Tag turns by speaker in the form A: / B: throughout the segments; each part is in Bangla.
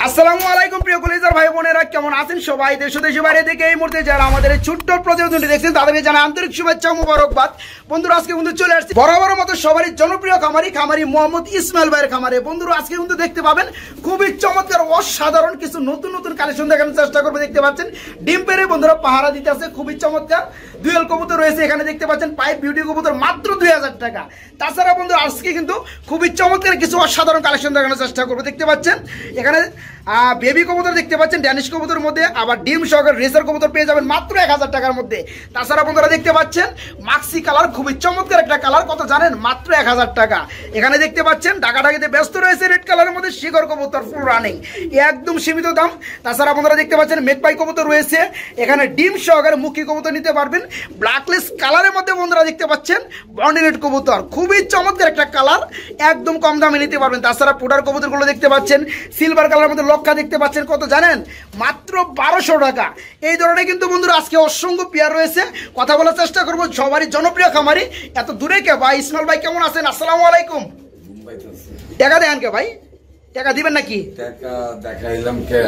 A: আসসালামু আলাইকুম প্রিয় কলিজার ভাই বোনেরা, কেমন আছেন সবাই? দেশ দেশে বাইরে থেকে এই মুহূর্তে যারা আমাদের এই ছোট্ট প্রতিবেদনটি দেখছেন তাদেরকে জানাই আন্তরিক শুভেচ্ছা ও মোবারকবাদ। বন্ধুরা, আজকে কিন্তু চলে আসছে বরাবর মতো সবারই জনপ্রিয় খামারি মোহাম্মদ ইসমাইল ভাইয়ের খামারে। বন্ধুরা, আজকে কিন্তু দেখতে পাবেন খুবই চমৎকার অসাধারণ কিছু নতুন নতুন কালেকশন দেখানোর চেষ্টা করবো। দেখতে পাচ্ছেন ডিম পেরে বন্ধুরা পাহারা দিতে আছে, খুবই চমৎকার দুয়েল কবুতর রয়েছে এখানে। দেখতে পাচ্ছেন পাইপ বিউটি কবুতর মাত্র 2000 টাকা। তাছাড়া বন্ধুরা আজকে কিন্তু খুবই চমৎকার কিছু অসাধারণ কালেকশন দেখানোর চেষ্টা করবো। দেখতে পাচ্ছেন এখানে বেবি কবুতর দেখতে পাচ্ছেন ড্যানিশ কবুতর মধ্যে, আবার ডিম সহকারে রেসার কবুতর পেয়ে যাবেন মাত্র 1000 টাকার মধ্যে। তাছাড়া বন্ধুরা দেখতে পাচ্ছেন মাক্সি কালার, খুবই চমৎকার একটা কালার, কত জানেন? মাত্র 1000 টাকা। এখানে দেখতে পাচ্ছেন ঢাকাঢাকিতে ব্যস্ত রয়েছে রেড কালারের মধ্যে শিকড় কবুতর ফুল রানিং, একদম সীমিত দাম। তাছাড়া বন্ধুরা দেখতে পাচ্ছেন মেকপাই কবুতর রয়েছে এখানে, ডিম সহকারে মুখী কবুতর নিতে পারবেন ব্ল্যাকলেস কালারের মধ্যে। বন্ধুরা দেখতে পাচ্ছেন বন্ডিনেট কবুতর, খুবই চমৎকার একটা কালার, একদম কম দামে নিতে পারবেন। তাছাড়া পুডার কবুতরগুলো দেখতে পাচ্ছেন সিলভার কালারের মধ্যে লক্ষা দেখতে পাচ্ছেন, কত জানেন? মাত্র 1200 টাকা। এই ধরনের কিন্তু বন্ধুরা আজকে অসংখ্য পেয়ার রয়েছে, কথা বলার চেষ্টা করবো সবারই জনপ্রিয় খামারি। এত দূরে কে ভাই? ইসমাইল ভাই কেমন আছেন? আসসালামু আলাইকুম। টাকা দেন কে ভাই? টাকা দিবেন নাকি?
B: টাকা দেখাইলাম কে,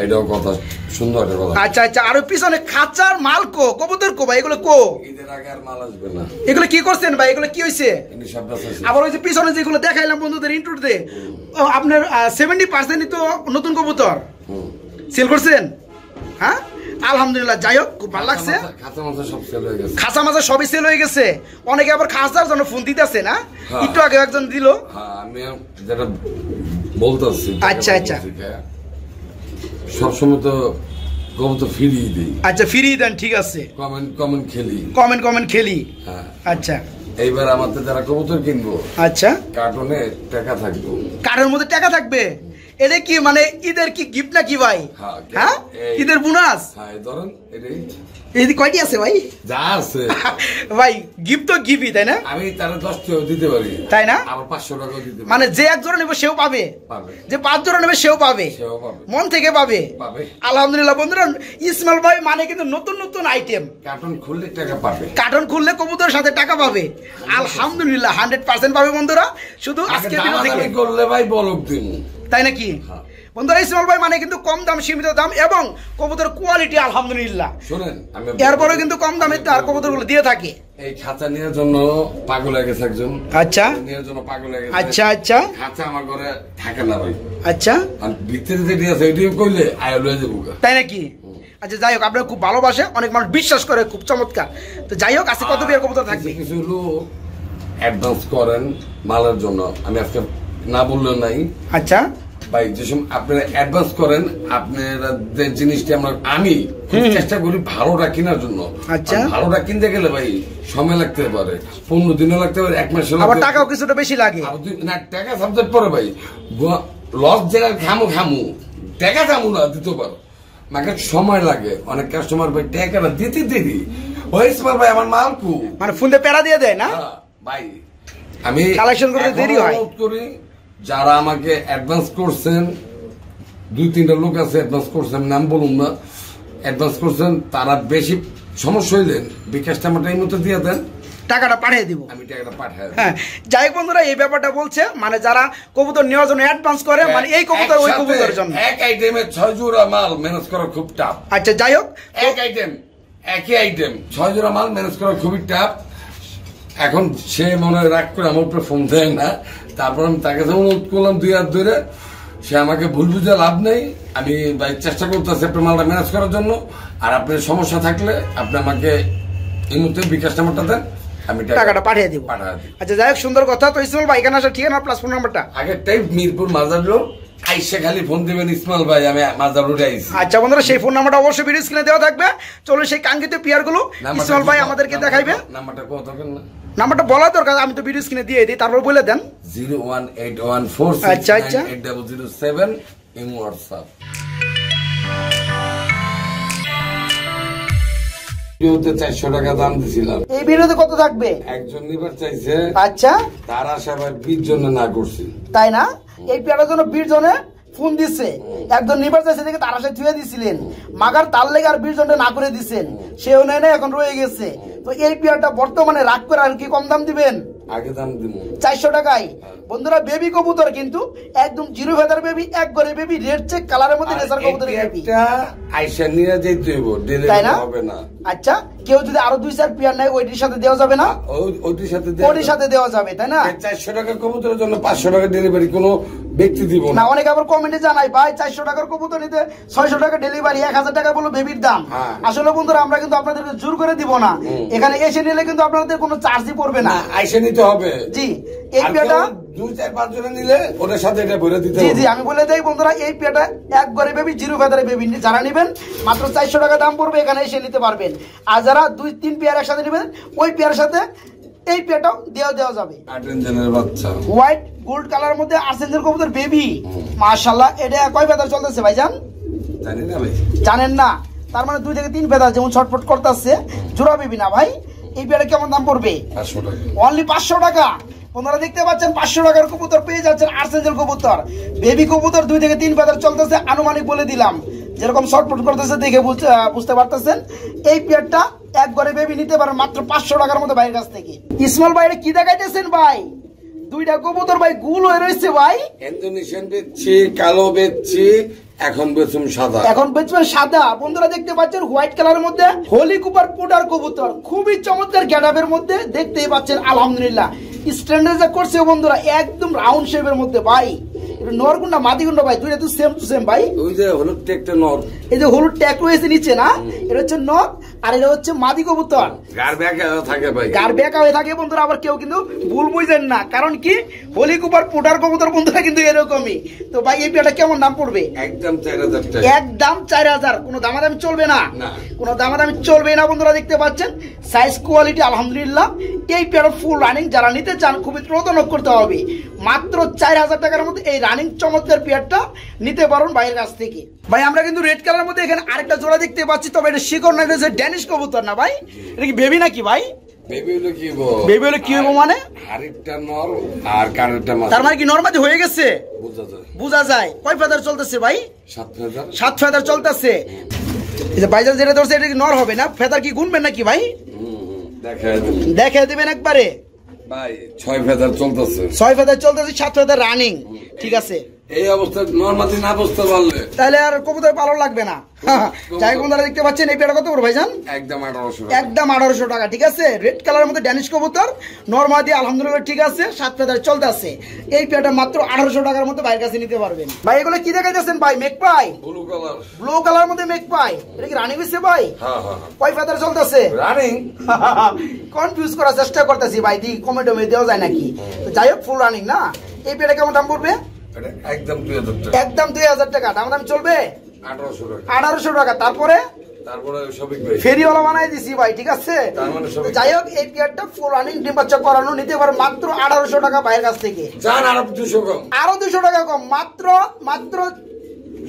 B: এটাও কথা সুন্দর কথা।
A: আচ্ছা আচ্ছা, আর পিছনে খাঁচার মাল কো, কবুতর কো ভাই? এগুলো কো?
B: ঈদের আগে আর মাল আসবে না।
A: এগুলো কি করছেন ভাই? এগুলো কি হইছে? আবার ওই যে পিছনে যেগুলো দেখাইলাম বন্ধুদের ইন্ট্রোতে, আপনার 70% তো নতুন কবুতর সেল করছেন। হ্যাঁ আলহামদুলিল্লাহ, যাই হোক খুব ভালো লাগছে। খাঁচা মাছা সবই সেল হয়ে গেছে। অনেকে আবার খাঁচার জন্য ফোন দিতেছে না, একটু আগে একজন দিল।
B: আমি যেটা বলতেছি,
A: আচ্ছা আচ্ছা,
B: সবসময় তো কবুতর ফিরিয়ে দিই।
A: আচ্ছা ফিরিয়ে দেন, ঠিক আছে। কমেন্ট খেলি। আচ্ছা,
B: এইবার আমাদের যারা কবুতর কিনবো,
A: আচ্ছা
B: কার্টনে টাকা থাকবে,
A: কার্টনের মধ্যে টাকা থাকবে। এটা কি মানে ঈদের কি গিফট নাকি ভাই? হ্যাঁ ঈদের বোনাস।
B: হ্যাঁ ধরেন
A: এই কয়টি আছে ভাই?
B: যা আছে
A: ভাই গিফট তো গিফটই, তাই না?
B: আমি তারা 10 টাকা দিতে পারি,
A: তাই না?
B: আবার 500 টাকা দিতে পারি।
A: মানে যে এক জোড়া নেবে সেও পাবে, যে 5 জোড়া নেবে সেও পাবে, মন থেকে পাবে। আলহামদুলিল্লাহ বন্ধুরা, ইসমাইল ভাই মানে কিন্তু নতুন নতুন আইটেম।
B: কার্টন খুললে টাকা পাবে,
A: কার্টন খুললে কবুতরের সাথে টাকা পাবে। আলহামদুলিল্লাহ 100% পাবে বন্ধুরা। শুধু আজকে ভিডিও থেকে
B: করলে ভাই বলক দিন,
A: তাই নাকি? বন্ধুরা ইসমাইল ভাই মানে কিন্তু কম দাম, সীমিত দাম এবং কবুতর কোয়ালিটি আলহামদুলিল্লাহ।
B: শুনেন, আমি
A: এরপরে কিন্তু কম দামে তার কবুতরগুলো দিয়ে থাকে।
B: এই খাঁচা নেওয়ার জন্য পাগল হয়ে গেছে একজন।
A: আচ্ছা,
B: নেওয়ার জন্য পাগল হয়ে গেছে।
A: আচ্ছা আচ্ছা,
B: খাঁচা আমার ঘরে থাকে না ভাই।
A: আচ্ছা,
B: আর ভিতরে যেটি আছে এটিও কইলে আয় লয়ে যাবো,
A: তাই নাকি? আচ্ছা যাই হোক, আপনারা খুব ভালোবাসে, অনেক মানুষ বিশ্বাস করে, খুব চমৎকার। তো যাই হোক, আজকে কত পেয়ার কবুতর থাকবে?
B: কিছু লোক অ্যাডভান্স করেন মালের জন্য, আমি আজকে না বললেও নাই।
A: আচ্ছা
B: ভাই, যে সময় আপনারা অ্যাডভান্স করেন, আপনারা যে জিনিসটা আমি চেষ্টা করি ভালোটা কেনার জন্য।
A: আচ্ছা,
B: ভালোটা কিনতে গেলে ভাই সময় লাগতে পারে, 15 দিনও লাগতে পারে, 1 মাসও,
A: আবার টাকাও কিছুটা বেশি লাগে।
B: না টাকা সাবজেক্ট পরে ভাই, লস যেটা খামু টাকা খামু না দিতে পারো, মাকে সময় লাগে। অনেক কাস্টমার ভাই টাকাটা দিতে দেরি হয়েছে ভাই, আমার মাল কু
A: মানে ফোন দিয়ে প্যারা দিয়ে দেয় না
B: ভাই। আমি
A: কালেকশন করতে দেরি হয়।
B: করি যারা আমাকে অ্যাডভান্স করছেন, 2-3টা লোক আছে অ্যাডভান্স করছেন, নাম বলুন না, অ্যাডভান্স করছেন, তারা বেশি সমস্যা হইলেন বিকাশটা আমার টাইম মতো দিয়ে দেন,
A: টাকাটা পাঠিয়ে দিব,
B: আমি টাকাটা পাঠাই।
A: হ্যাঁ যাই হোক বন্ধুরা, এই ব্যাপারটা বলছে মানে যারা কবুতর নেওয়ার জন্য অ্যাডভান্স করে, মানে এই কবুতর ওই কবুতরের জন্য।
B: এক আইটেমে 6 জোড়া মাল ম্যানেজ করা খুব টাফ।
A: আচ্ছা যাই হোক,
B: একই আইটেম 6 জোড়া মাল ম্যানেজ করা খুবই টাফ। এখন সে মনে রাগ করে আমার উপরে ফোন দেয় না, তারপর আমি তাকে যেমন অনুরোধ করলাম 2 হাত ধরে, সে আমাকে ভুল বুঝে লাভ নেই। আমি ভাই চেষ্টা করতেছি আপনার মালটা ম্যানেজ করার জন্য। আর আপনার সমস্যা থাকলে আপনি আমাকে এই মুহূর্তে বিকাশ নাম্বারটা দেন, আমি টাকাটা পাঠিয়ে দিব। আচ্ছা যাই হোক, সুন্দর কথা। তো ইসমাইল ভাই এখানে আসা ঠিকানা প্লাস ফোন নাম্বারটা আগে টাইপ মিরপুর মাজার রোড, আইসা খালি ফোন দিবেন ইসমাইল ভাই, আমি মাজার রোডে আইছি। আচ্ছা বন্ধুরা, সেই ফোন নাম্বারটা অবশ্যই ভিডিও স্ক্রিনে দেওয়া থাকবে। চলো সেই কাঙ্ক্ষিত পেয়ার গুলো ইসমাইল ভাই আমাদেরকে দেখাইবে। নাম্বারটা কত থাকেন না, নাম্বারটা বলা দরকার, আমি তো ভিডিও স্ক্রিনে দিয়ে দিই, তারপর বলে দেন। 01814698007 ইমো হোয়াটসঅ্যাপ। ভিডিওতে 400 টাকা দাম দিছিলাম, এই ভিডিওতে কত থাকবে? একজন নিবার চাইছে। আচ্ছা, তার আশা ভাই 20 জন না করছি, তাই না? এই পেয়ারের জন্য 20 জনে ফোন দিছে, একজন নিবার চাইছে দেখে তার আশায় থুয়ে দিছিলেন, মাগার তার লেগে আর 20 জনটা না করে দিছেন, সেও নেয় না, এখন রয়ে গেছে। তো এই পেয়ারটা বর্তমানে রাগ করে আর কি কম দাম দিবেন? আগে দাম দিব
A: 400 টাকায়। বন্ধুরা বেবি কবুতর কিন্তু একদম জিরো ফেদার বেবি, এক ঘরে বেবি, রেড চেক কালারের মধ্যে রেসার কবুতর বেবি।
B: এটা আইসা নিয়ে যেতে হইব, ডেলিভারি হবে না।
A: আচ্ছা, কেউ যদি আরো 2-4 পেয়ার নেয় ওইটির সাথে দেওয়া যাবে না?
B: ওইটির সাথে
A: দেওয়া যাবে, তাই না?
B: 400 টাকা কবুতরের জন্য 500 টাকা ডেলিভারি কোনো ব্যক্তি দিব
A: না। অনেক আবার কমেন্টে জানাই ভাই 400 টাকার কবুতর নিতে 600 টাকা ডেলিভারি, 1000 টাকা বলো বেবির দাম। আসলে বন্ধুরা আমরা কিন্তু আপনাদেরকে জোর করে দিব না, এখানে এসে নিলে কিন্তু আপনাদের কোনো চার্জই পড়বে না,
B: আইসা নিতে হবে।
A: জি, এই পেয়ারটা
B: 2-4-5 জন নিলে ওদের সাথে এটা ভরে দিতে হবে।
A: জি আমি বলে দেই বন্ধুরা, এই পেয়ারটা এক ঘরে বেবি, জিরো ফেদারে বেবি, যারা নেবেন মাত্র 400 টাকা দাম পড়বে, এখানে এসে নিতে পারবেন। আর যারা 2-3 পেয়ার একসাথে নেবেন ওই পেয়ারের সাথে এই পেয়ারটাও দেওয়া যাবে।
B: আর্জেন্টিনার বাচ্চা
A: হোয়াইট গোল্ড কালার মধ্যে আর্জেন্টিনার কবুতর বেবি, মাশাআল্লাহ। এটা কয় ফেদার চলতেছে ভাইজান?
B: জানি না ভাই।
A: জানেন না? তার মানে 2 থেকে 3 ফেদার, যেমন ছটফট করতেছে, জোড়া বেবি না ভাই। এই পেয়ারটা কেমন দাম পড়বে?
B: 500 টাকা,
A: অনলি 500 টাকা। আপনারা দেখতে পাচ্ছেন 500 টাকার কবুতর পেয়ে যাচ্ছেন, আর্জেন্টিনার কবুতর বেবি কবুতর 2 থেকে 3 ফেদার চলতেছে, আনুমানিক বলে দিলাম, যেরকম শর্টফট করতেছে দেখে বুঝতে পারতেছেন। এই পেয়ারটা এক ঘরে বেবি নিতে পারেন মাত্র 500 টাকার মধ্যে ভাইয়ের কাছ থেকে। ইসমাইল ভাই কি দেখাইতেছেন ভাই? 2টা কবুতর ভাই গুল হয়ে রয়েছে ভাই।
B: ইন্দোনেশিয়ান বেচছি, কালো বেচছি, এখন বেচুম সাদা।
A: এখন বেচবেন সাদা। বন্ধুরা দেখতে পাচ্ছেন হোয়াইট কালারের মধ্যে হোলি কুপার পোটার কবুতর, খুবই চমৎকার গেটআপের মধ্যে দেখতেই পাচ্ছেন। আলহামদুলিল্লাহ স্ট্যান্ডার্ড করছে বন্ধুরা, একদম রাউন্ড শেপের মধ্যে ভাই। এটা নরগুন্ডা মাদিগুন্ডা ভাই, দুইটা তো সেম টু সেম ভাই।
B: ওই যে হলুদ ট্যাগটা নর,
A: এই যে হলুদ ট্যাগ রয়েছে নিচে না, এটা হচ্ছে নর আর এটা হচ্ছে মাদি কবুতর।
B: গার ব্যাকা থাকে ভাই,
A: গার ব্যাকা হয়ে থাকে বন্ধুরা। আবার কেউ কিন্তু ভুল বুঝেন না, কারণ কি হোলি কুপার পোটার কবুতর বন্ধুরা কিন্তু এরকমই। তো ভাই এই পেয়ারটা কেমন দাম পড়বে?
B: একদম 4000 টাকা।
A: একদম 4000, কোনো দামাদামি চলবে না, কোনো দামাদামি চলবে না। বন্ধুরা দেখতে পাচ্ছেন সাইজ কোয়ালিটি আলহামদুলিল্লাহ। এই পেয়ার ফুল রানিং যারা নিতে চান খুবই দ্রুত করতে হবে, মাত্র 4000 টাকার মধ্যে এই রানিং চমৎকার পেয়ারটা নিতে পারুন ভাইয়ের কাছ থেকে। ভাই আমরা কিন্তু রেড কালার মধ্যে এখানে আরেকটা জোড়া দেখতে পাচ্ছি, তবে এটা শিকড় না, এটা ড্যানিশ কবুতর না ভাই। এটা কি বেবি নাকি ভাই?
B: বেবি হলো কি গো?
A: বেবি হলো কি হবে মানে?
B: আরেকটা নর আর কারেরটা মাদি।
A: তার মানে কি নরমাদি হয়ে গেছে?
B: বোঝা যায়।
A: কয় ফেদার চলতেছে ভাই?
B: 7 ফেদার।
A: 7 ফেদার চলতেছে। এই যে ভাইজান যেটা ধরছে এটা কি নর হবে না? ফেদার কি গুনবেন নাকি ভাই? দেখায় দিবেন একবারে
B: ভাই। 6 ফেদার চলতেছে,
A: 6 ফেদার চলতেছে, 7 ফেদার রানিং। ঠিক আছে,
B: এই অবস্থায় নরমাদি না বুঝতে পারলে
A: তাহলে আর কবুতর পালন লাগবে না। যাই বন্ধুরা দেখতে পাচ্ছেন এই পেয়ারটা কত করে ভাইজান?
B: একদম 1800 টাকা।
A: একদম 1800 টাকা। ঠিক আছে, রেড কালারের মধ্যে ড্যানিশ কবুতর নরমাদি আলহামদুলিল্লাহ ঠিক আছে, 7 ফেদার চলতেছে। এই পেয়ারটা মাত্র 1800 টাকার মধ্যে ভাইয়ের কাছে নিতে পারবেন। ভাই এগুলো কি দেখাইতেছেন ভাই? মেক পাই,
B: ব্লু কালার।
A: ব্লু কালার মধ্যে মেক পাই, এটা কি রানিং হইছে ভাই?
B: হ্যাঁ।
A: কয় ফেদার চলতেছে?
B: রানিং।
A: কনফিউজ করার চেষ্টা করতেছি ভাই, দি কমেন্টে দেওয়া যায় নাকি? যাই হোক ফুল রানিং না। এই পেয়ারটা কেমন দাম পড়বে?
B: একদম 2000 টাকা।
A: একদম 2000 টাকা। দাম চলবে
B: 1800 টাকা।
A: 1800 টাকা। তারপরে
B: শফিক ভাই
A: ফেরিওয়ালা বানাই দিছি ভাই। ঠিক আছে, যাই হোক এই পেয়ারটা ফুল রানিং ডিম বাচ্চা করানো নিতে পারে মাত্র 1800 টাকা ভাইয়ের কাছ থেকে।
B: জান আরো 200 কম,
A: আরো 200 টাকা কম, মাত্র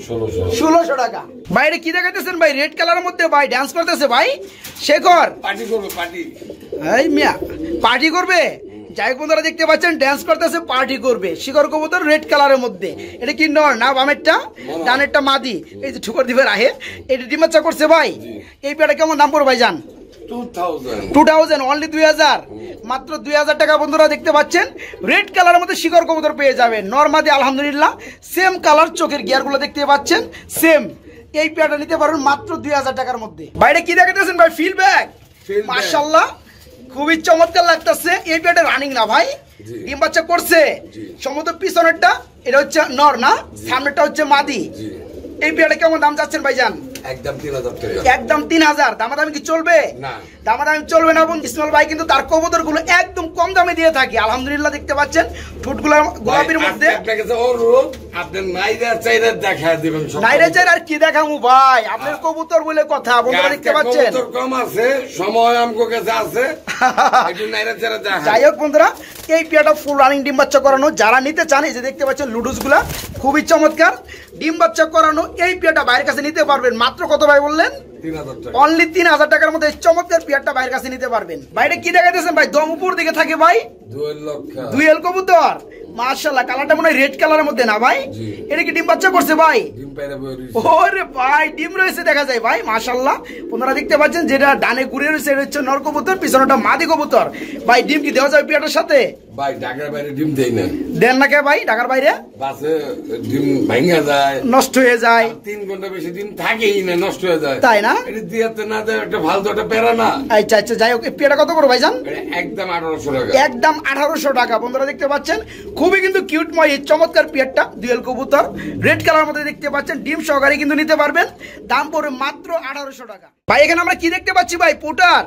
A: 1600 টাকা। ভাই এটা কি দেখাইতেছেন ভাই? রেড কালারের মধ্যে ভাই ডান্স করতেছে ভাই। শেখর
B: পার্টি করবে, পার্টি।
A: এই মিয়া পার্টি করবে। যাই বন্ধুরা দেখতে পাচ্ছেন ডান্স করতেছে, পার্টি করবে। শিকড় কবুতর রেড কালারের মধ্যে। এটা কি নর না বামেরটা? ডানেরটা মাদি। এই যে ঠুকর দিবে রাহে, এটা ডিম বাচ্চা করছে ভাই। এই পেয়ারটা কেমন দাম পড়বে ভাই জান? 2000, অনলি 2000, মাত্র 2000 টাকা। বন্ধুরা দেখতে পাচ্ছেন রেড কালারের মধ্যে শিকড় কবুতর পেয়ে যাবেন নরমাদি আলহামদুলিল্লাহ। সেম কালার, চোখের গিয়ারগুলো দেখতে পাচ্ছেন সেম। এই পেয়ারটা নিতে পারেন মাত্র 2000 টাকার মধ্যে। বাইরে কি দেখাইতেছেন ভাই? ফিডব্যাক মাশাআল্লাহ, খুবই চমৎকার লাগতেছে। এই পেয়ারটা রানিং না ভাই, ডিম বাচ্চা করছে। সম্ভবত পিছনেরটা এটা হচ্ছে নর না, সামনেরটা হচ্ছে মাদি। এই পেয়ারটা কেমন দাম চাচ্ছেন ভাইজান?
B: একদম 3000 টাকা।
A: একদম 3000। দামাদামি কি চলবে
B: না?
A: দামাদামি চলবে না। এবং ইসমাইল ভাই কিন্তু তার কবুতর গুলো একদম কম দামে দিয়ে থাকে আলহামদুলিল্লাহ। দেখতে পাচ্ছেন ঠোঁটগুলো গোলাপির মধ্যে।
B: আপনার নাইরা চাইরা দেখা দিবেন।
A: নাইরা চাইরা আর কি দেখামু ভাই? আপনার কবুতর বলে কথা। বন্ধুরা দেখতে পাচ্ছেন
B: কবুতর কম আছে, সময় আমগো কাছে আছে, একটু নাইরা চাইরা দেখা।
A: যাই হোক বন্ধুরা এই পেয়ারটা ফুল রানিং ডিম বাচ্চা করানো যারা নিতে চান, এই যে দেখতে পাচ্ছেন লুডুস গুলা খুবই চমৎকার ডিম বাচ্চা করানো। এই পেয়ারটা বাইরের কাছে নিতে পারবেন মাত্র কত ভাই বললেন?
B: 3000 টাকা।
A: অনলি 3000 টাকার মধ্যে চমৎকার পেয়ারটা বাইরের কাছে নিতে পারবেন। বাইরে কি দেখাইতেছেন ভাই? দম উপর দিকে থাকে ভাই,
B: দুয়েল লক্ষা,
A: দুয়েল কবুতর মাশাআল্লাহ, কালারটা মনে হয় রেড কালারের মধ্যে না ভাই? এটা কি ডিম বাচ্চা করছে ভাই? ওরে ভাই, ডিম রয়েছে দেখা যায় ভাই, মাশাআল্লাহ। আপনারা দেখতে পাচ্ছেন যেটা ডানে ঘুরে রয়েছে এটা হচ্ছে নর কবুতর, পিছনেটা মাদি কবুতর। ভাই ডিম কি দেওয়া যাবে পিয়াটার সাথে?
B: ভাই ঢাকার বাইরে ডিম দেই না।
A: দেন না কে ভাই? ঢাকার বাইরে
B: বাসে ডিম ভাঙা যায়,
A: নষ্ট হয়ে যায়,
B: 3 ঘন্টা বেশি ডিম থাকেই না, নষ্ট হয়ে যায়,
A: তাই না?
B: এটা দিয়াতে না দেয় একটা ফালতু একটা পেরা না।
A: আচ্ছা আচ্ছা, যাই হোক, পিয়াটা কত করে ভাইজান?
B: একদম 1800 টাকা।
A: একদম 1800 টাকা। বন্ধুরা দেখতে পাচ্ছেন খুবই কিন্তু কিউটময় এই চমৎকার পিয়ারটা, দুয়েল কবুতর রেড কালার মধ্যে দেখতে পাচ্ছেন, ডিম সহকারে কিন্তু নিতে পারবেন। দাম পড়বে মাত্র 1800 টাকা। ভাই এখানে আমরা কি দেখতে পাচ্ছি ভাই? পুটার,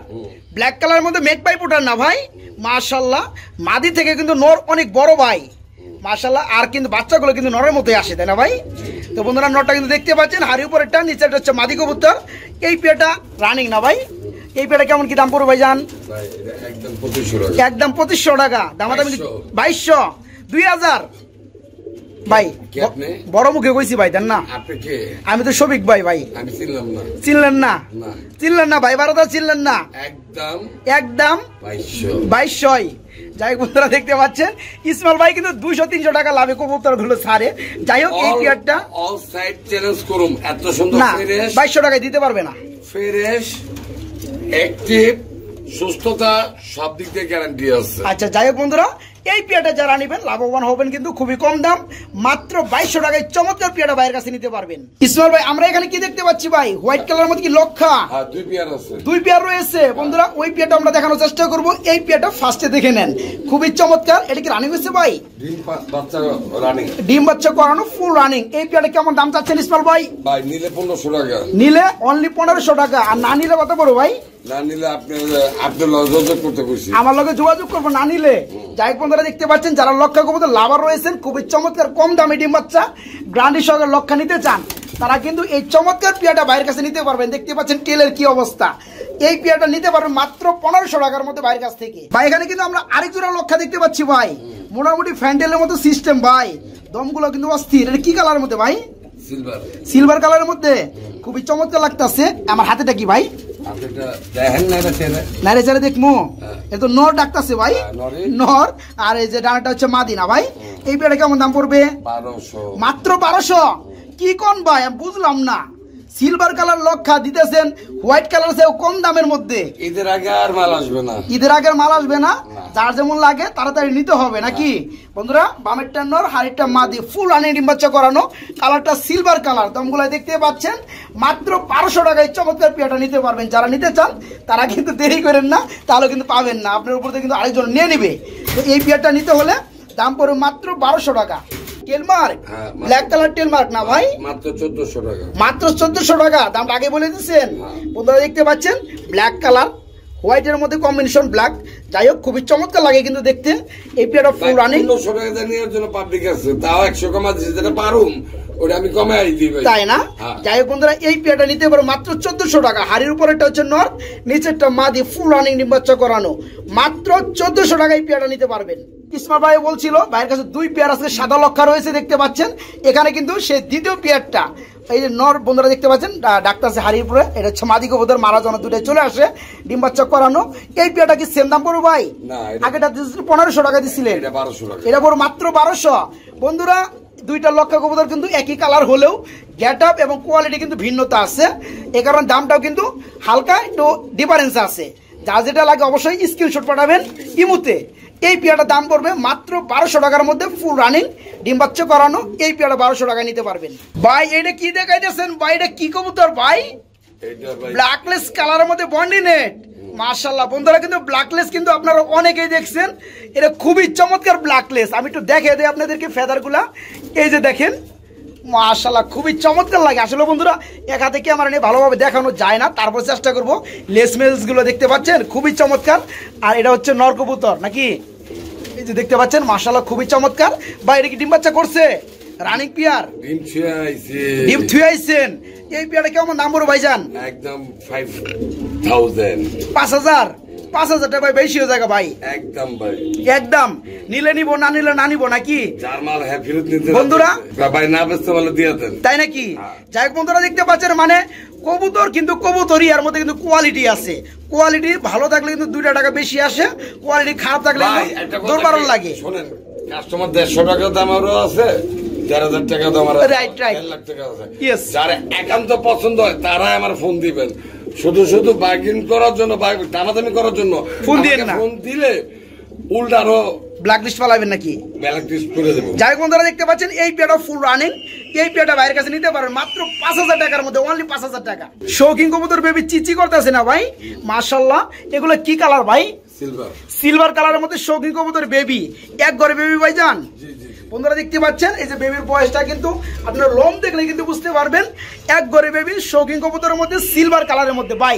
A: ব্ল্যাক কালার মধ্যে মেক পাই পুটার না ভাই? মাশাআল্লাহ, মাদি থেকে কিন্তু নর অনেক বড় ভাই, মাশাআল্লাহ। আর কিন্তু বাচ্চাগুলো কিন্তু নরের মতোই আসে, তাই না ভাই? তো বন্ধুরা নরটা কিন্তু দেখতে পাচ্ছেন, হাড়ি উপরেরটা, নিচেরটা হচ্ছে মাদি কবুতর। এই পেয়াটা রানিং না ভাই? এই পেয়াটা কেমন কি দাম পড়বে ভাইজান?
B: একদম 2500 টাকা।
A: একদম 2500 টাকা। দামাদামি 2200, 2000 ভাই। বড় মুখে কইছি ভাই, দেন না। আমি তো শফিক ভাই। ভাই
B: আমি চিনলাম না।
A: চিনলেন না? চিনলেন না ভাই, বারোটা চিনলেন না।
B: একদম
A: একদম 2200। যাই হোক বন্ধুরা দেখতে পাচ্ছেন ইসমাইল ভাই কিন্তু 200-300 টাকা লাভে কবুতর গুলো ছাড়ে। যাই হোক এই পিয়ারটা
B: অল সাইড চ্যালেঞ্জ করুম, এত সুন্দর ফ্রেশ
A: 2200 টাকায় দিতে পারবে না।
B: ফ্রেশ, অ্যাক্টিভ, সুস্থতা সব দিক দিয়ে গ্যারান্টি আছে।
A: আচ্ছা যাই হোক বন্ধুরা, এই পিয়াটা যারা নিবেন লাভবান হবেন কিন্তু খুবই কম দাম, মাত্র 2200 টাকায় চমৎকার পিয়াটা ভাইয়ের কাছে নিতে পারবেন। ইসমাইল ভাই আমরা এখানে কি দেখতে পাচ্ছি ভাই? হোয়াইট কালার মধ্যে কি লক্ষা?
B: হ্যাঁ, 2 পেয়ার আছে।
A: 2 পেয়ার রয়েছে বন্ধুরা, ওই পিয়াটা আমরা দেখানোর চেষ্টা করব। এই পিয়াটা ফার্স্টে দেখে নেন, খুবই চমৎকার। এটা কি রানিং হয়েছে ভাই?
B: ডিম বাচ্চা রানিং,
A: ডিম বাচ্চা করানো ফুল রানিং। এই পিয়াটা কেমন দাম চাচ্ছেন ইসমাইল ভাই?
B: ভাই নিলে 1500 টাকা।
A: নিলে অনলি 1500 টাকা। আর না নিলে কত বড় ভাই?
B: না নিলে আপনার যোগাযোগ করতে বলছি,
A: আমার লগে যোগাযোগ করবো না নিলে। যাই হোক বন্ধুরা দেখতে পাচ্ছেন যারা লক্ষা কবুতর লাভার রয়েছেন, খুবই চমৎকার কম দামে ডিম বাচ্চা গ্রান্ডি সহকারে লক্ষা নিতে চান, তারা কিন্তু এই চমৎকার পিয়াটা বাইরের কাছে নিতে পারবেন। দেখতে পাচ্ছেন টেলের কি অবস্থা। এই পিয়াটা নিতে পারবেন মাত্র 1500 টাকার মধ্যে বাইরের কাছ থেকে। ভাই এখানে কিন্তু আমরা আরেক জোড়া লক্ষা দেখতে পাচ্ছি ভাই, মোটামুটি ফ্যান্ডেলের মতো সিস্টেম ভাই, দমগুলো কিন্তু অস্থির। এটা কি কালারের মধ্যে ভাই? সিলভার কালারের মধ্যে খুবই চমৎকার লাগতেছে। আমার হাতেটা কি ভাই? নারে চারে দেখমু, এ তো নর ডাকতেছে ভাই, নর। আর এই যে ডানাটা হচ্ছে মাদি না ভাই? এই পেয়ারটা কেমন দাম পড়বে?
B: 1200।
A: মাত্র 1200? কি কোন ভাই, আমি বুঝলাম না। সিলভার কালার লক্ষা দিতেছেন হোয়াইট কালার চেয়ে কম দামের মধ্যে।
B: ঈদের আগে আর মাল আসবে না,
A: ঈদের আগে মাল আসবে না। যার যেমন লাগে তাড়াতাড়ি নিতে হবে নাকি বন্ধুরা? বামেরটা নর, হাড়িটা মাদি, ফুল আনি ডিম বাচ্চা করানো, কালারটা সিলভার কালার। দামগুলো দেখতে পাচ্ছেন মাত্র 1200 টাকায় চমৎকার পিয়াটা নিতে পারবেন। যারা নিতে চান তারা কিন্তু দেরি করেন না, তাহলে কিন্তু পাবেন না, আপনার উপর থেকে কিন্তু আরেকজন নিয়ে নিবে। তো এই পিয়াটা নিতে হলে দাম পড়বে মাত্র 1200 টাকা। টেলমার্ক, ব্ল্যাক কালার টেলমার্ক না ভাই?
B: মাত্র 1400 টাকা।
A: মাত্র 1400 টাকা। দামটা আগে বলে দিচ্ছেন বন্ধুরা। দেখতে পাচ্ছেন ব্ল্যাক কালার হোয়াইটের মধ্যে কম্বিনেশন ব্ল্যাক। যাই হোক খুবই চমৎকার লাগে কিন্তু দেখতে। এই পিয়াটা ফুল রানিং।
B: 1500 টাকা নেওয়ার জন্য পাবলিক আছে, তাও 100 কমা দিতে যেটা পারুম ওটা আমি কমাই দিই ভাই,
A: তাই না? যাই হোক বন্ধুরা এই পিয়াটা নিতে পারো মাত্র 1400 টাকা। হাড়ির উপরেরটা হচ্ছে নর, নিচেরটা মাদি, ফুল রানিং ডিম বাচ্চা করানো। মাত্র 1400 টাকা এই পিয়াটা নিতে পারবেন। ইসমাইল ভাই বলছিল ভাইয়ের কাছে 2 পেয়ার আছে, সাদা লক্ষা রয়েছে দেখতে পাচ্ছেন। এখানে কিন্তু সেই দ্বিতীয় পেয়ারটা, এই যে নর বন্ধুরা দেখতে পাচ্ছেন ডাক্তার আছে হাড়ির উপরে, এটা হচ্ছে মাদি কবুতর, মারা জানা দুটাই চলে আসে ডিম বাচ্চা করানো। এই পেয়ারটা কি সেম দাম পড়বে ভাই? আগেটা 1500 টাকা দিছিলেন, এটা পড়বে মাত্র 1200। বন্ধুরা দুইটা লক্ষা কবুতর কিন্তু একই কালার হলেও গেট আপ এবং কোয়ালিটি কিন্তু ভিন্নতা আছে, এ কারণে দামটাও কিন্তু হালকা একটু ডিফারেন্স আছে। যা যেটা লাগে অবশ্যই স্ক্রিনশট পাঠাবেন ইমুতে। এই পেয়ারটার দাম পড়বে মাত্র 1200 টাকার মধ্যে, ফুল রানিং ডিম বাচ্চা করানো। এই পেয়ারটা 1200 টাকায় নিতে পারবেন। ভাই এটা কি দেখাইতেছেন ভাই? এটা কি কবুতর ভাই? ব্ল্যাকলেস কালারের মধ্যে বন্ডিনেট। মাশাআল্লাহ বন্ধুরা কিন্তু ব্ল্যাকলেস কিন্তু আপনারা অনেকেই দেখছেন, এটা খুবই চমৎকার ব্ল্যাকলেস। আমি একটু দেখিয়ে দিই আপনাদেরকে ফেদারগুলা। এই যে দেখেন মাশাআল্লাহ খুবই চমৎকার লাগে। আসলে বন্ধুরা এক হাতে ক্যামেরা নিয়ে ভালোভাবে দেখানো যায় না, তারপর চেষ্টা করব। লেস মেলসগুলো দেখতে পাচ্ছেন খুবই চমৎকার। আর এটা হচ্ছে নর কবুতর নাকি? এই যে দেখতে পাচ্ছেন মাশাআল্লাহ খুবই চমৎকার। ভাই এটা কি ডিম বাচ্চা করছে? রানিং পিয়ার, ডিম থুয়াইছেন। এই পিয়ারটা কেমন দাম পড়বে ভাইজান?
B: একদম 5000।
A: 5000 টাকা ভাই বেশি হয়ে যায় ভাই।
B: একদম ভাই
A: একদম। নিলে নিব, না নিলে না নিব নাকি
B: জার্মাল? হ্যাঁ ফেরত নিতে
A: বন্ধুরা,
B: ভাই না বেচতে বলে দিয়ে দেন,
A: তাই নাকি? যাই হোক বন্ধুরা দেখতে পাচ্ছেন মানে কবুতর কিন্তু কবুতরই, এর মধ্যে কিন্তু কোয়ালিটি আছে। কোয়ালিটি ভালো থাকলে কিন্তু 2 টাকা বেশি আসে, কোয়ালিটি খারাপ থাকলে দুর্বল লাগে।
B: শোনেন কাস্টমার 150 টাকা দামেরও আছে, 1000 টাকা দামের আছে,
A: রাইট
B: 1 লাখ টাকা আছে।
A: ইয়েস,
B: যারা একান্ত পছন্দ হয় তারাই আমার ফোন দিবেন। শুধু বার্গেন করার জন্য, দামাদামি করার জন্য
A: ফোন দিয়েন না।
B: ফোন দিলে উল্টা আরো
A: ব্ল্যাক লিস্ট ফালাবেন নাকি?
B: ব্ল্যাক লিস্ট করে দেব।
A: যাই বন্ধুরা দেখতে পাচ্ছেন এই পেয়ারটা ফুল রানিং, এই পেয়ারটা বাইরের কাছে নিতে পারেন মাত্র 5000 টাকার মধ্যে, অনলি 5000 টাকা। শৌখিন কবুতর বেবি চিচি করতেছে না ভাই, মাশাআল্লাহ। এগুলো কি কালার ভাই?
B: সিলভার,
A: সিলভার কালারের মধ্যে শৌখিন কবুতর বেবি, এক ঘরে বেবি ভাই যান।
B: জি জি
A: বন্ধুরা দেখতে পাচ্ছেন এই যে বেবির বয়সটা কিন্তু আপনার লোম দেখলে কিন্তু বুঝতে পারবেন, এক ঘরে বেবি শৌখিন কবুতরের মধ্যে সিলভার কালারের মধ্যে। ভাই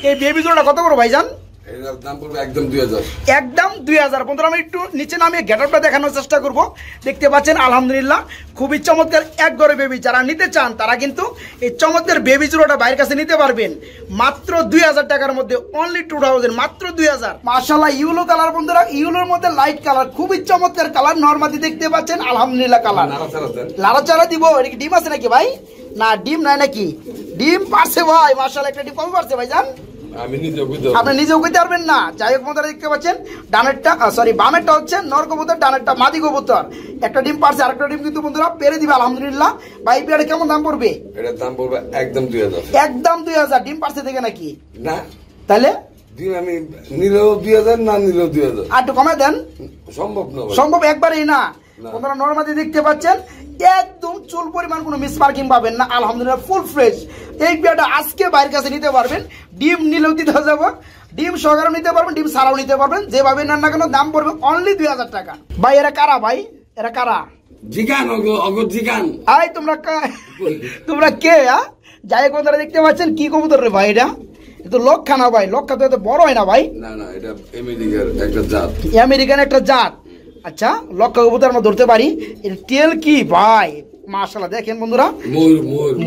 A: এই বেবি জোড়াটা কত করে ভাই যান?
B: এর দাম পড়বে একদম 2000,
A: একদম 2000। বন্ধুরা আমি একটু নিচে নামিয়ে গেটআপটা দেখানোর চেষ্টা করব। দেখতে পাচ্ছেন আলহামদুলিল্লাহ খুবই চমৎকার এক ঘরে বেবি। যারা নিতে চান তারা কিন্তু এই চমৎকার বেবি জোড়াটা বাইরের কাছে নিতে পারবেন মাত্র 2000 টাকার মধ্যে, অনলি 2000, মাত্র 2000। মাশাআল্লাহ ইয়েলো কালার বন্ধুরা, ইয়েলোর মধ্যে লাইট কালার, খুবই চমৎকার কালার। নরমালি দেখতে পাচ্ছেন আলহামদুলিল্লাহ কালার। লাড়াচাড়া দিব, এটা কি ডিম আছে নাকি ভাই? না ডিম নাই নাকি? ডিম পারছে ভাই, মাশাআল্লাহ একটা ডিম কবে পারছে ভাই জান?
B: আমি নিজেও
A: আপনি নিজেও কইতে পারবেন না। যাই হোক বন্ধুরা দেখতে পাচ্ছেন ডানেরটা বামেরটা হচ্ছে নর কবুতর, ডানেরটা মাদি কবুতর। একটা ডিম পারছে, আরেকটা ডিম কিন্তু বন্ধুরা পেরে দিবে আলহামদুলিল্লাহ। ভাই পেয়ারে কেমন দাম পড়বে?
B: এটার দাম পড়বে একদম 2000,
A: একদম 2000। ডিম পারছে থেকে নাকি?
B: না
A: তাহলে
B: ডিম আমি নিলেও 2000, না নিলেও 2000।
A: আর একটু কমে দেন।
B: সম্ভব না,
A: সম্ভব একবারেই না। বন্ধুরা নরমালি দেখতে পাচ্ছেন একদম চুল পরিমাণ কোনো মিস মার্কিং পাবেন না, আলহামদুলিল্লাহ ফুল ফ্রেশ। এই পেয়ারটা আজকে বাইরের কাছে নিতে পারবেন, ডিম নিলেও দিতে যাবো, ডিম সহকারে নিতে পারবেন, ডিম ছাড়াও নিতে পারবেন, যেভাবে নেন না কেন দাম পড়বে অনলি 2000 টাকা। ভাই এরা কারা ভাই? এরা কারা?
B: জিগান জিগান।
A: আই তোমরা কে? যাই হোক বন্ধুরা দেখতে পাচ্ছেন কি কবুতর রে ভাই? এটা তো লক্ষা না ভাই, লক্ষা তো এত বড় হয় না ভাই।
B: না না, এটা আমেরিকার একটা জাত,
A: আমেরিকান একটা জাত। আচ্ছা লক্ষা কবুতর আমরা ধরতে পারি। এর টেল কি ভাই? মাশাআল্লাহ দেখেন বন্ধুরা,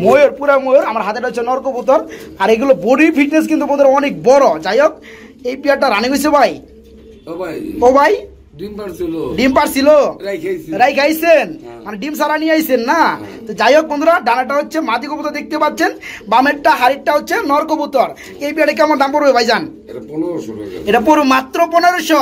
A: ময়ূর, পুরা ময়ূর। আমার হাতে হচ্ছে নর কবুতর, আর এগুলো বডি ফিটনেস কিন্তু বন্ধুরা অনেক বড়। যাই হোক এই পেয়ারটা রানিং হয়েছে ভাই। ও ভাই ডিম পারছিল, রাই খাইছেন, মানে ডিম সারা নিয়ে আইছেন না? তো যাই হোক বন্ধুরা ডানাটা হচ্ছে মাদি কবুতর দেখতে পাচ্ছেন, বামেরটা হাড়িটা হচ্ছে নর কবুতর। এই পেয়ারে কেমন দাম পড়বে ভাইজান? এটা পুরো মাত্র 1500।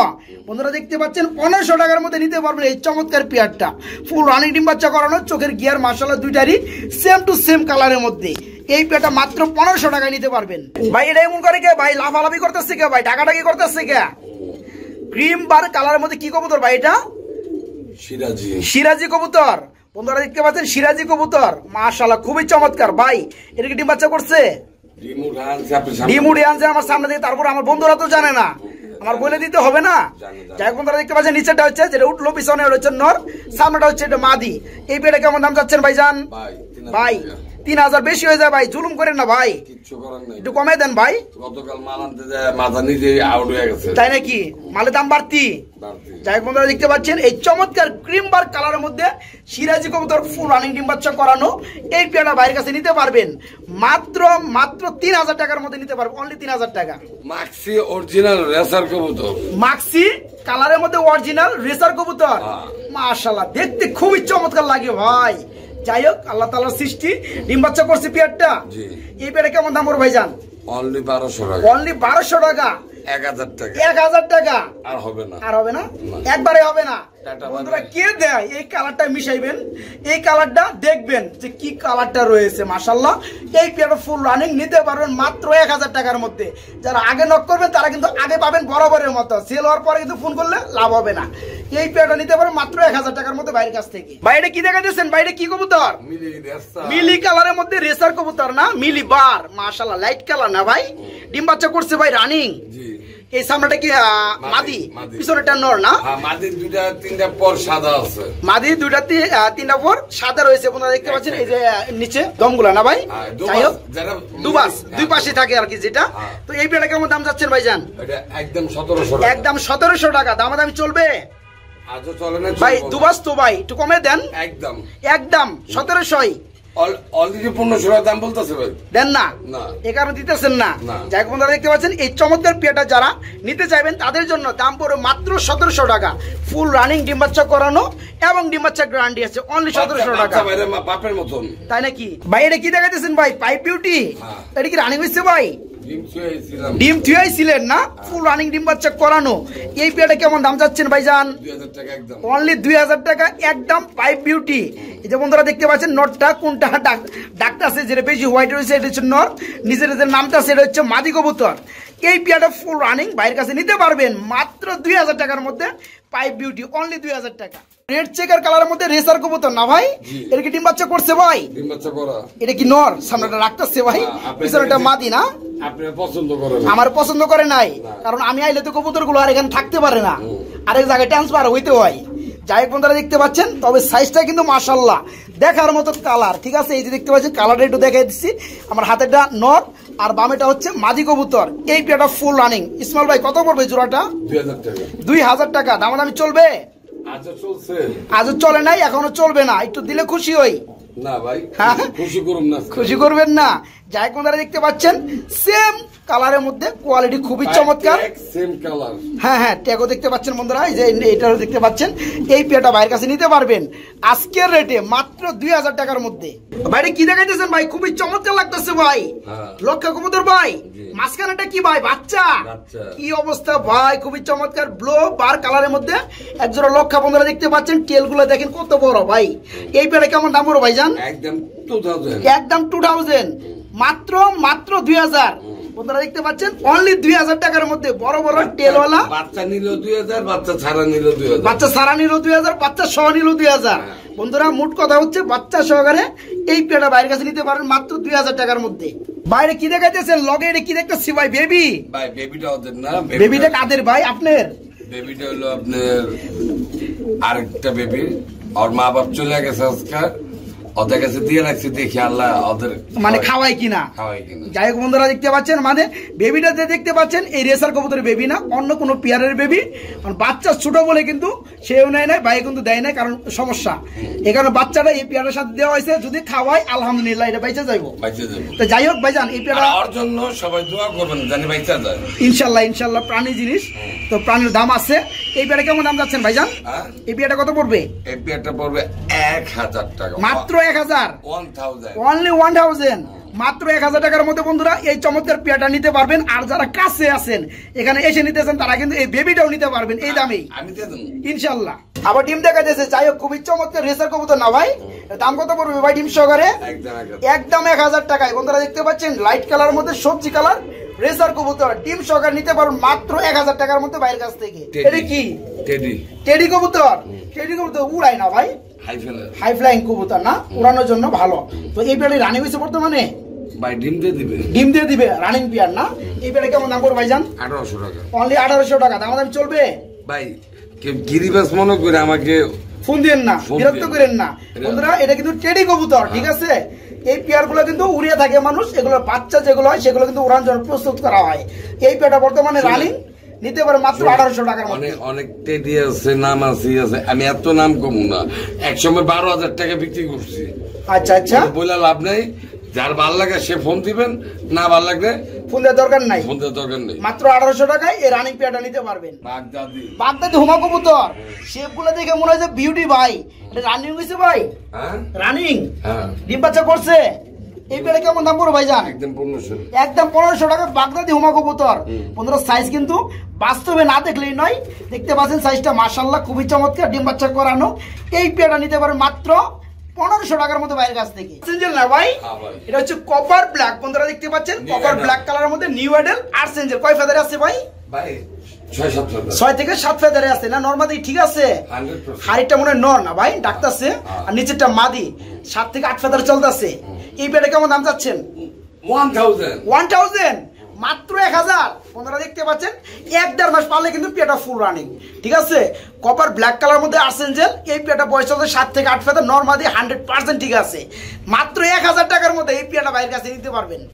A: বন্ধুরা দেখতে পাচ্ছেন 1500 টাকার মধ্যে নিতে পারবেন এই চমৎকার পেয়ারটা। ফুল রানিং ডিম বাচ্চা করানো, চোখের গিয়ার মাশাআল্লাহ দুইটারই সেম টু সেম কালারের মধ্যে। এই পেয়ারটা মাত্র 1500 টাকায় নিতে পারবেন। ভাই এটা এমন করে কে ভাই? লাফালাফি করতেছে কে ভাই? ডাকাডাকি করতেছে কে? ক্রিম বার কালারের মধ্যে কি কবুতর ভাই এটা? সিরাজি কবুতর। বন্ধুরা দেখতে পাচ্ছেন সিরাজি কবুতর, মাশাআল্লাহ খুবই চমৎকার। ভাই এটা কি ডিম বাচ্চা করছে? ডিম উড়ে আনছে আমার সামনে থেকে, তারপর আমার বন্ধুরা তো জানে না, আমার বলে দিতে হবে না। যাই হোক বন্ধুরা দেখতে পাচ্ছেন নিচেটা হচ্ছে যেটা উঠলো, পিছনে হচ্ছে নর, সামনেটা হচ্ছে এটা মাদি। এই পেটে কেমন দাম যাচ্ছেন ভাইজান? ভাই 3000 বেশি হয়ে যায় ভাই, জুলুম করেন না ভাই, একটু কমে দেন ভাই।
B: গতকাল মাল আনতে যায় মাথা নিজেই আউট হয়ে গেছে,
A: তাই নাকি? মালের দাম বাড়তি। যাই হোক বন্ধুরা দেখতে পাচ্ছেন এই চমৎকার ক্রিম বার কালারের মধ্যে সিরাজি কবুতর ফুল রানিং ডিম বাচ্চা করানো। এই পেয়ারটা বাইরের কাছে নিতে পারবেন মাত্র 3000 টাকার মধ্যে নিতে পারবেন, অনলি 3000 টাকা।
B: মাক্সি অরিজিনাল রেসার কবুতর,
A: মাক্সি কালারের মধ্যে অরিজিনাল রেসার কবুতর, মাশাআল্লাহ দেখতে খুবই চমৎকার লাগে ভাই। যাই হোক আল্লাহ তাআলার সৃষ্টি, ডিম বাচ্চা করছে পেয়ারটা। এই পেয়ারে কেমন দাম পড়বে ভাইজান?
B: অনলি 1200 টাকা।
A: অনলি 1200 টাকা,
B: 1000 টাকা,
A: 1000 টাকা।
B: আর হবে না,
A: আর হবে না, একবারে হবে না। বন্ধুরা কে দেয় এই কালারটা মিশাইবেন, এই কালারটা দেখবেন যে কি কালারটা রয়েছে। মাশাআল্লাহ এই পেয়ারটা ফুল রানিং নিতে পারবেন মাত্র 1000 টাকার মধ্যে। যারা আগে নক করবেন তারা কিন্তু আগে পাবেন বরাবরের মতো, সেল হওয়ার পরে কিন্তু ফোন করলে লাভ হবে না। এই পেয়ারটা নিতে পারবেন মাত্র 1000 টাকার মধ্যে বাইরের কাছ থেকে। বাইরে কি দেখা দিচ্ছেন? বাইরে কি কবুতর? মিলি কালারের মধ্যে রেসার কবুতর না, মিলি বার, মাশাআল্লাহ লাইট কালার না ভাই, ডিম বাচ্চা করছে ভাই রানিং। এই সামনেটা কি মাদি, পিছনেটা নর না?
B: মাদি দুইটা তিনটা পর সাদা আছে,
A: মাদি দুইটা তিনটা পর সাদা রয়েছে। আপনারা দেখতে পাচ্ছেন এই যে নিচে দমগুলা না ভাই? যাই হোক দুবাস দুই পাশে থাকে আর কি যেটা। তো এই পেয়ারটা কেমন দাম যাচ্ছেন ভাইজান?
B: এটা একদম 1700 টাকা।
A: একদম 1700 টাকা। দামাদামি চলবে
B: আজও চলে না
A: ভাই? দুবাস তো ভাই একটু কমে দেন।
B: একদম
A: একদম 1700।
B: অলরেডি 1500 টাকা দাম বলতেছে ভাই, দেন
A: না, এই কারণে দিতেছেন না। যাই হোক বন্ধুরা দেখতে পাচ্ছেন এই চমৎকার পেয়ারটা যারা নিতে চাইবেন তাদের জন্য দাম পড়বে মাত্র 1700 টাকা। ফুল রানিং ডিম বাচ্চা করানো এবং ডিম বাচ্চা গ্যারান্টি আছে, অনলি 1700 টাকা।
B: বাপের মতন,
A: তাই নাকি ভাই? এটা কি দেখাইতেছেন ভাই? পাইপ বিউটি, এটা কি রানিং হইছে ভাই? ডিম থুয়াইছিলেন না, ফুল রানিং ডিম বাচ্চা করানো। এই পেয়ারটা কেমন দাম চাচ্ছেন ভাইজান?
B: 2000 টাকা একদম,
A: অনলি 2000 টাকা একদম। পাইপ বিউটি, এই যে বন্ধুরা দেখতে পাচ্ছেন নটটা কোনটা ডাকটা আছে, যেটা বেশি হোয়াইট রয়েছে এটা হচ্ছে নর, নিজের যে নামটা আছে এটা হচ্ছে মাদি কবুতর। এই পেয়ারটা ফুল রানিং বাইরের কাছে নিতে পারবেন মাত্র 2000 টাকার মধ্যে। পাইপ বিউটি অনলি 2000 টাকা। রেড চেকার কালারের মধ্যে রেসার কবুতর না ভাই? এটা কি ডিম বাচ্চা করছে ভাই?
B: ডিম বাচ্চা করা।
A: এটা কি নর? সামনেটা রাখতেছে ভাই, পিছনেটা মাদি না?
B: আপনি পছন্দ করেন?
A: আমার পছন্দ করে নাই, কারণ আমি আইলে তো কবুতর গুলো আর এখানে থাকতে পারে না, আরেক জায়গায় ট্রান্সফার হইতে হয়। যাই হোক বন্ধুরা দেখতে পাচ্ছেন, তবে সাইজটা কিন্তু মাশাআল্লাহ দেখার মতো কালার। ঠিক আছে, এই যে দেখতে পাচ্ছেন কালারটা একটু দেখাই দিচ্ছি। আমার হাতেরটা নর আর বামেটা হচ্ছে মাদি কবুতর। এই পেয়ারটা ফুল রানিং। ইসমাইল ভাই কত পড়বে জোড়াটা?
B: 2000 টাকা।
A: 2000 টাকা। দামাদামি চলবে?
B: আচ্ছা চলছে,
A: আজও চলে নাই, এখনো চলবে না, একটু দিলে খুশি হই।
B: না ভাই
A: হ্যাঁ?
B: খুশি করুন না,
A: খুশি করবেন না। যাই হোক বন্ধুরা দেখতে পাচ্ছেন সেম কালারের মধ্যে কোয়ালিটি খুবই চমৎকার।
B: Same colour.
A: হ্যাঁ হ্যাঁ, ট্যাগও দেখতে পাচ্ছেন বন্ধুরা, এই যে এটাও দেখতে পাচ্ছেন। এই পেয়ারটা ভাইয়ের কাছে নিতে পারবেন আজকের রেটে মাত্র 2000 টাকার মধ্যে। ভাইরে কি দেখাইতেছেন ভাই? খুবই চমৎকার লাগতেছে ভাই। লক্ষা কবুতর ভাই, মাঝখানেটা কি ভাই? বাচ্চা। কি অবস্থা ভাই, খুবই চমৎকার ব্লু বার কালারের মধ্যে একজোড়া লক্ষা বন্ধুরা দেখতে পাচ্ছেন। টেল গুলো দেখেন কত বড় ভাই। এই পেয়ারে কেমন দাম পড়ো ভাইজান?
B: একদম 2000।
A: একদম 2000, মাত্র 2000 বন্ধুরা দেখতে পাচ্ছেন। অনলি 2000 টাকার মধ্যে বড় বড় টেলওয়ালা।
B: বাচ্চা নিল 2000, বাচ্চা ছাড়া নিল 2000,
A: বাচ্চা ছাড়া নিল 2000, বাচ্চা সহ নিল 2000। বন্ধুরা মোট কথা হচ্ছে বাচ্চা সহকারে এই পেয়ারটা বাইরের কাছে নিতে পারেন মাত্র 2000 টাকার মধ্যে। বাইরে কি দেখাইতেছেন? লগে এটা কি দেখতেছি ভাই? বেবি।
B: ভাই বেবিটা ওদের না,
A: বেবিটা কাদের ভাই? আপনার
B: বেবিটা হলো আপনার আরেকটা বেবি। আর মা বাপ চলে গেছে আজকাল, ওদের কাছে দিয়ে রাখছি, দেখি আল্লাহ ওদের
A: মানে খাওয়াই কিনা। যাই হোক বন্ধুরা দেখতে পাচ্ছেন, মানে বেবিটা যে দেখতে পাচ্ছেন এই রেসার কবুতরের বেবি না, অন্য কোনো পেয়ারের বেবি। বাচ্চা ছোট বলে কিন্তু সেও নেয় নাই, ভাই কিন্তু দেয় নাই, কারণ সমস্যা। এই কারণে বাচ্চাটা এই পেয়ারের সাথে দেওয়া হয়েছে, যদি খাওয়াই আলহামদুলিল্লাহ এটা বাইচে যাইব। তো যাই হোক ভাইজান, এই পেয়ারা
B: ওর জন্য সবাই দোয়া করবেন জানি বাইচা যায়
A: ইনশাল্লাহ। ইনশাল্লাহ প্রাণী জিনিস তো, প্রাণীর দাম আছে। এই পেয়ারা কেমন দাম যাচ্ছেন ভাইজান? এই পেয়ারটা কত পড়বে?
B: এই পেয়ারটা পড়বে 1000 টাকা।
A: মাত্র 1000,
B: 1000,
A: অনলি 1000, মাত্র 1000 টাকার মধ্যে বন্ধুরা এই চমৎকার পেয়ারটা নিতে পারবেন। আর যারা কাছে আছেন এখানে এসে নিতেছেন, তারা কিন্তু এই বেবিটাও নিতে পারবেন এই দামেই ইনশাল্লাহ। আবার ডিম দেখা যাচ্ছে। যাই হোক খুবই চমৎকার রেসার কবুতর না ভাই? দাম কত পড়বে ভাই ডিম সহকারে? একদম 1000 টাকায়। বন্ধুরা দেখতে পাচ্ছেন লাইট কালার মধ্যে সবজি কালার রেসার কবুতর ডিম সহকারে নিতে পারবেন মাত্র 1000 টাকার মধ্যে বাইরের কাছ থেকে। এটা কি? টেডি কবুতর। টেডি কবুতর উড়াই না ভাই, হাই ফ্লাইং কবুতর না, উড়ানোর জন্য ভালো। তো এই পেয়ারে রানিং হয়েছে বর্তমানে
B: ভাই, ডিম দিয়ে দিবে
A: রানিং পেয়ার না? এই পেয়ারে কেমন দাম পড়বে ভাইজান?
B: 1800 টাকা।
A: অনলি 1800 টাকা। দাম চলবে
B: ভাই? কেউ গিরিবাস মনে করে আমাকে
A: ফোন দিয়েন না, বিরক্ত করেন না বন্ধুরা। এটা কিন্তু টেডি কবুতর, ঠিক আছে? এই পেয়ার গুলো কিন্তু উড়িয়ে থাকে মানুষ, এগুলোর বাচ্চা যেগুলো হয় সেগুলো কিন্তু উড়ানোর জন্য প্রস্তুত করা হয়। এই পেয়ারটা বর্তমানে রানিং নিতে পারে মাত্র 1800 টাকার মধ্যে।
B: অনেক টেডি আছে, নাম আছে, আমি এত নাম কমু না, একসময় 12000 টাকা বিক্রি করছি।
A: আচ্ছা আচ্ছা,
B: বলে লাভ নেই। যার ভালো লাগে সে ফোন দিবেন, না ভালো লাগলে
A: ফোন দেওয়ার দরকার নাই।
B: মাত্র
A: 1800 টাকায় এই রানিং পেয়ারটা নিতে পারবেন। বাগদাদি হুমা কবুতর শেপ গুলো দেখে মনে হয় যে বিউটি ভাই। এটা রানিং হয়েছে ভাই? রানিং ডিম বাচ্চা করছে। এই পেয়ারে কেমন দাম পড়ো ভাইজান? একদম 1500 টাকা বাগদাদি হুমা কবুতর। বন্ধুরা সাইজ কিন্তু বাস্তবে না দেখলেই নয়, দেখতে পাচ্ছেন সাইজটা মাশাআল্লাহ খুবই চমৎকার, ডিম বাচ্চা করানো। এই পেয়ারটা নিতে পারেন মাত্র 1500 টাকার মতো বাইরের কাছ থেকে। সেঞ্জেল না ভাই? এটা হচ্ছে কপার ব্ল্যাক। বন্ধুরা দেখতে পাচ্ছেন কপার ব্ল্যাক কালারের মধ্যে নিউ অ্যাডেল আর সেঞ্জেল। কয় ফেদারে আছে ভাই? 6 থেকে 7 ফেদারে আছে না? নরমাদি ঠিক আছে? হাড়িটা মনে হয় নর না ভাই, ডাকতেছে। আর নিচেরটা মাদি, 7 থেকে 8 ফেদার চলতেছে। এই পেয়ারে কেমন দাম চাচ্ছেন? 1000, মাত্র 1000। বন্ধুরা দেখতে পাচ্ছেন 1-1.5 মাস পারলে কিন্তু পেয়ারটা ফুল রানিং, ঠিক আছে? কপার ব্ল্যাক কালার মধ্যে আর্সেঞ্জেল। এই পেয়ারটা বয়স চলছে 7 থেকে 8 ফেদার, নরমাদি 100% ঠিক আছে। মাত্র 1000 টাকার মধ্যে এই পেয়ারটা বাইরের কাছে নিতে পারবেন।